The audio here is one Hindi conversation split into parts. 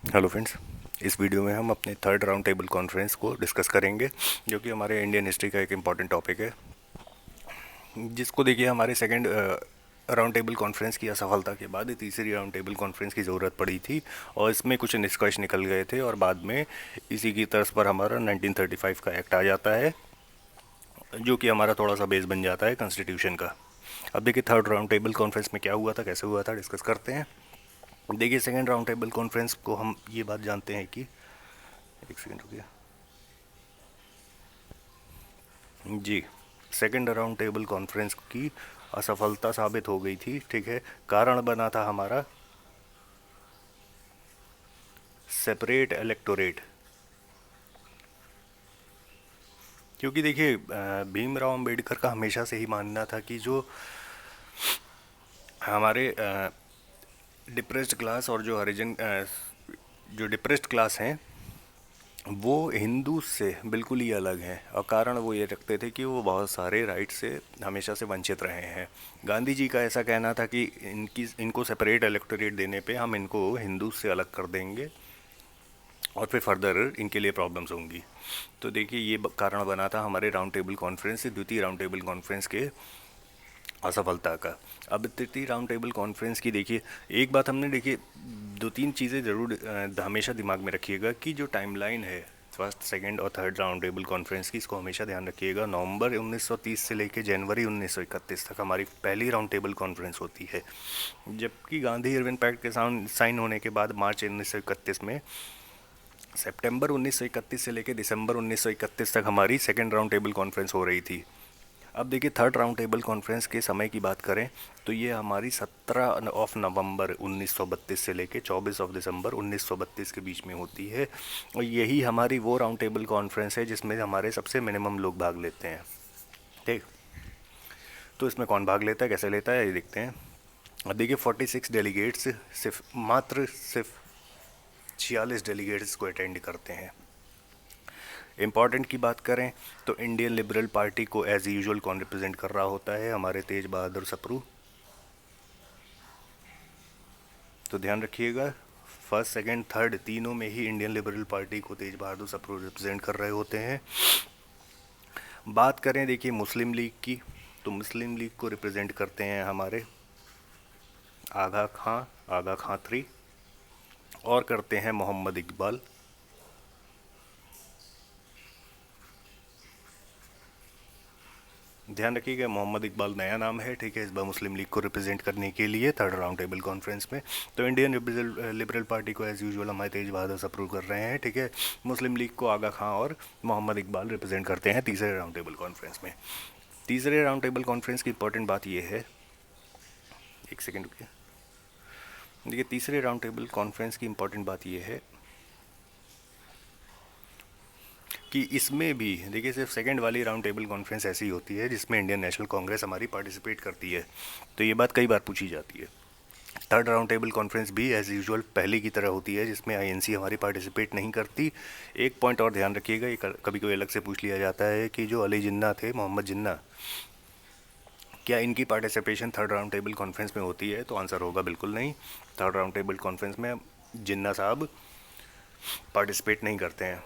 Hello friends. इस वीडियो में हम अपने थर्ड राउंड टेबल कॉन्फ्रेंस को डिस्कस करेंगे, जो कि हमारे इंडियन हिस्ट्री का एक इम्पॉर्टेंट टॉपिक है, जिसको देखिए हमारे सेकंड राउंड टेबल कॉन्फ्रेंस की असफलता के बाद तीसरी राउंड टेबल कॉन्फ्रेंस की ज़रूरत पड़ी थी और इसमें कुछ निष्कर्ष निकल गए थे और बाद में इसी की तर्ज पर हमारा 1935 का एक्ट आ जाता है, जो कि हमारा थोड़ा सा बेस बन जाता है कॉन्स्टिट्यूशन का। अब देखिए थर्ड राउंड टेबल कॉन्फ्रेंस में क्या हुआ था, कैसे हुआ था, डिस्कस करते हैं। देखिए सेकंड राउंड टेबल कॉन्फ्रेंस को हम ये बात जानते हैं कि, एक सेकंड रुकिए जी, सेकंड राउंड टेबल कॉन्फ्रेंस की असफलता साबित हो गई थी। ठीक है, कारण बना था हमारा सेपरेट इलेक्टोरेट। क्योंकि देखिए भीमराव अंबेडकर का हमेशा से ही मानना था कि जो हमारे डिप्रेस्ड क्लास और जो हरिजन जो डिप्रेस्ड क्लास हैं वो हिंदू से बिल्कुल ही अलग हैं, और कारण वो ये रखते थे कि वो बहुत सारे राइट से हमेशा से वंचित रहे हैं। गांधी जी का ऐसा कहना था कि इनको सेपरेट इलेक्टोरेट देने पे हम इनको हिंदू से अलग कर देंगे और फिर फर्दर इनके लिए प्रॉब्लम्स होंगी। तो देखिए ये कारण बना था हमारे राउंड टेबल कॉन्फ्रेंस से, द्वितीय राउंड टेबल कॉन्फ्रेंस के असफलता का। अब तृतीय राउंड टेबल कॉन्फ्रेंस की देखिए एक बात हमने देखिए दो तीन चीज़ें ज़रूर हमेशा दिमाग में रखिएगा कि जो टाइमलाइन है फर्स्ट सेकंड और थर्ड राउंड टेबल कॉन्फ्रेंस की, इसको हमेशा ध्यान रखिएगा। नवंबर 1930 से लेकर जनवरी 1931 तक हमारी पहली राउंड टेबल कॉन्फ्रेंस होती है, जबकि गांधी इरविन पैक्ट के साइन होने के बाद मार्च 1931 में, सितंबर 1931 से लेकर दिसंबर 1931 तक हमारी सेकेंड राउंड टेबल कॉन्फ्रेंस हो रही थी। अब देखिए थर्ड राउंड टेबल कॉन्फ्रेंस के समय की बात करें तो ये हमारी 17 ऑफ नवंबर 1932 से लेकर 24 ऑफ दिसंबर 1932 के बीच में होती है, और यही हमारी वो राउंड टेबल कॉन्फ्रेंस है जिसमें हमारे सबसे मिनिमम लोग भाग लेते हैं। ठीक, तो इसमें कौन भाग लेता है, कैसे लेता है, ये देखते हैं। अब देखिए 46 डेलीगेट्स सिर्फ 46 डेलीगेट्स को अटेंड करते हैं। इम्पॉर्टेंट की बात करें तो इंडियन लिबरल पार्टी को एज यूजुअल कौन रिप्रेजेंट कर रहा होता है, हमारे तेज बहादुर सप्रू। तो ध्यान रखिएगा फर्स्ट सेकंड थर्ड तीनों में ही इंडियन लिबरल पार्टी को तेज बहादुर सप्रू रिप्रेजेंट कर रहे होते हैं। बात करें देखिए मुस्लिम लीग की, तो मुस्लिम लीग को रिप्रेजेंट करते हैं हमारे आगा खां थ्री, और करते हैं मोहम्मद इकबाल। ध्यान रखिएगा मोहम्मद इकबाल नया नाम है, ठीक है, इस बार मुस्लिम लीग को रिप्रेजेंट करने के लिए थर्ड राउंड टेबल कॉन्फ्रेंस में। तो इंडियन लिबरल पार्टी को एज यूजुअल हमारे तेज बहादुर अप्रूव कर रहे हैं, ठीक है। मुस्लिम लीग को आगा खां और मोहम्मद इकबाल रिप्रेजेंट करते हैं तीसरे राउंड टेबल कॉन्फ्रेंस में। तीसरे राउंड टेबल कॉन्फ्रेंस की इंपॉर्टेंट बात यह है, एक सेकेंड रुकिए। देखिए तीसरे राउंड टेबल कॉन्फ्रेंस की इंपॉर्टेंट बात यह है कि इसमें भी देखिए सिर्फ सेकंड वाली राउंड टेबल कॉन्फ्रेंस ऐसी होती है जिसमें इंडियन नेशनल कांग्रेस हमारी पार्टिसिपेट करती है। तो ये बात कई बार पूछी जाती है। थर्ड राउंड टेबल कॉन्फ्रेंस भी एज यूजुअल पहले की तरह होती है जिसमें आईएनसी हमारी पार्टिसिपेट नहीं करती। एक पॉइंट और ध्यान रखिएगा, ये कभी कभी अलग से पूछ लिया जाता है कि जो अली जिन्ना थे, मोहम्मद जिन्ना, क्या इनकी participation third round table conference में होती है, तो आंसर होगा बिल्कुल नहीं। थर्ड राउंड टेबल कॉन्फ्रेंस में जिन्ना साहब पार्टिसिपेट नहीं करते हैं।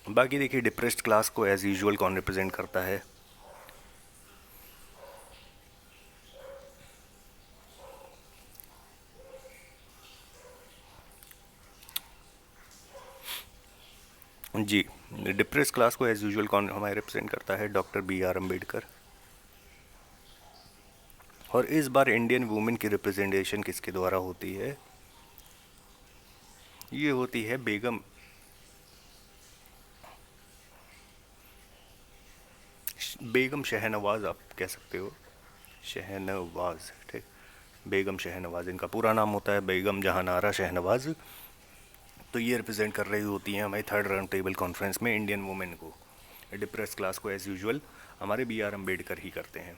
बाकी देखिए डिप्रेस्ड क्लास को एज यूजुअल कौन रिप्रेजेंट करता है, जी, डिप्रेस क्लास को एज यूजुअल कौन हमारे रिप्रेजेंट करता है, डॉक्टर बी आर अम्बेडकर। और इस बार इंडियन वुमेन की रिप्रेजेंटेशन किसके द्वारा होती है, ये होती है बेगम शहनवाज, आप कह सकते हो शहनवाज, ठीक, बेगम शहनवाज इनका पूरा नाम होता है, बेगम जहानारा शहनवाज। तो ये रिप्रेजेंट कर रही होती हैं हमारी थर्ड राउंड टेबल कॉन्फ्रेंस में इंडियन वुमेन को। डिप्रेस क्लास को एज यूजुअल हमारे बी आर अम्बेडकर ही करते हैं।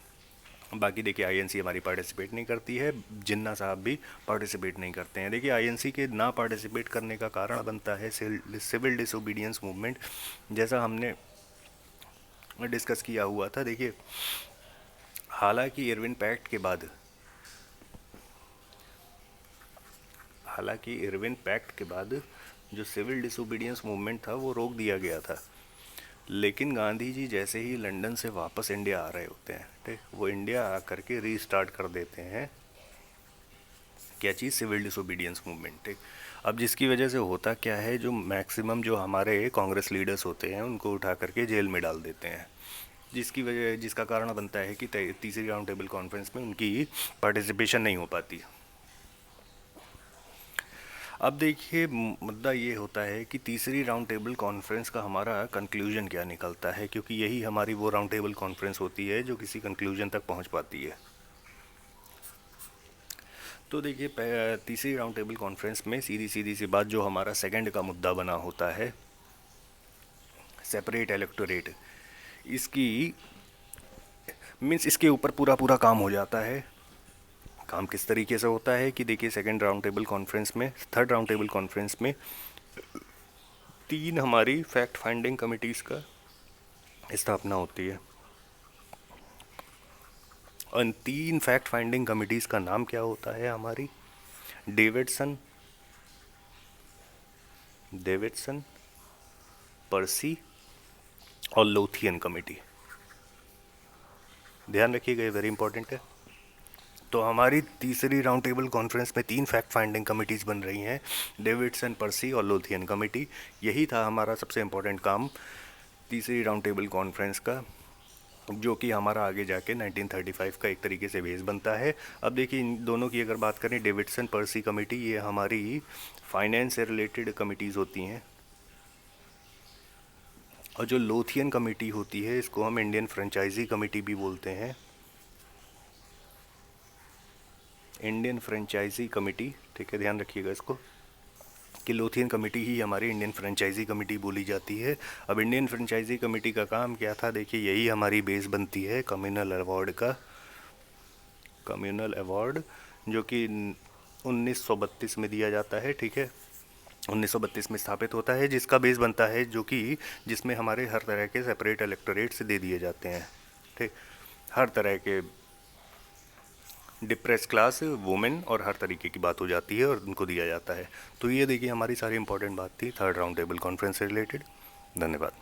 बाकी देखिए आईएनसी हमारी पार्टिसिपेट नहीं करती है, जिन्ना साहब भी पार्टिसिपेट नहीं करते हैं। देखिए आईएनसी के ना पार्टिसिपेट करने का कारण बनता है सिविल डिसोबीडियंस मूवमेंट, जैसा हमने डिस्कस किया हुआ था। देखिए हालांकि इरविन पैक्ट के बाद हालांकि इरविन पैक्ट के बाद जो सिविल डिसोबीडियंस मूवमेंट था वो रोक दिया गया था, लेकिन गांधी जी जैसे ही लंदन से वापस इंडिया आ रहे होते हैं, ठीक, वो इंडिया आकर के रीस्टार्ट कर देते हैं क्या चीज़, सिविल डिसोबीडियंस मूवमेंट, ठीक। अब जिसकी वजह से होता क्या है, जो मैक्सिमम जो हमारे कांग्रेस लीडर्स होते हैं उनको उठा करके जेल में डाल देते हैं, जिसका कारण बनता है कि तीसरी राउंड टेबल कॉन्फ्रेंस में उनकी पार्टिसिपेशन नहीं हो पाती। अब देखिए मुद्दा ये होता है कि तीसरी राउंड टेबल कॉन्फ्रेंस का हमारा कंक्लूजन क्या निकलता है, क्योंकि यही हमारी वो राउंड टेबल कॉन्फ्रेंस होती है जो किसी कंक्लूजन तक पहुंच पाती है। तो देखिए तीसरी राउंड टेबल कॉन्फ्रेंस में सीधी सीधी सी बात, जो हमारा सेकंड का मुद्दा बना होता है सेपरेट इलेक्टोरेट, इसकी मीन्स इसके ऊपर पूरा पूरा काम हो जाता है। काम किस तरीके से होता है कि देखिए सेकंड राउंड टेबल कॉन्फ्रेंस में, थर्ड राउंड टेबल कॉन्फ्रेंस में 3 हमारी फैक्ट फाइंडिंग कमिटीज़ का स्थापना होती है। और 3 फैक्ट फाइंडिंग कमिटीज़ का नाम क्या होता है हमारी, डेविडसन, पर्सी और लोथियन कमेटी। ध्यान रखिएगा, ये वेरी इंपॉर्टेंट है। तो हमारी तीसरी राउंड टेबल कॉन्फ्रेंस में 3 फैक्ट फाइंडिंग कमिटीज़ बन रही हैं, डेविडसन, पर्सी और लोथियन कमेटी। यही था हमारा सबसे इम्पोर्टेंट काम तीसरी राउंड टेबल कॉन्फ्रेंस का, जो कि हमारा आगे जाके 1935 का एक तरीके से बेस बनता है। अब देखिए इन दोनों की अगर बात करें, डेविडसन पर्सी कमेटी ये हमारी फाइनेंस से रिलेटेड कमिटीज़ होती हैं, और जो लोथियन कमेटी होती है इसको हम इंडियन फ्रेंचाइजी कमेटी भी बोलते हैं, इंडियन फ्रेंचाइजी कमेटी, ठीक है, ध्यान रखिएगा इसको कि लोथियन कमेटी ही हमारी इंडियन फ्रेंचाइजी कमेटी बोली जाती है। अब इंडियन फ्रेंचाइजी कमेटी का काम क्या था, देखिए यही हमारी बेस बनती है कम्युनल अवार्ड का, कम्युनल अवार्ड जो कि 1932 में दिया जाता है, ठीक है, 1932 में स्थापित होता है, जिसका बेस बनता है जिसमें हमारे हर तरह के सेपरेट इलेक्टोरेट्स दे दिए जाते हैं, ठीक, हर तरह के डिप्रेस क्लास, वुमेन और हर तरीके की बात हो जाती है और उनको दिया जाता है। तो ये देखिए हमारी सारी इंपॉर्टेंट बात थी थर्ड राउंड टेबल कॉन्फ्रेंस से रिलेटेड। धन्यवाद।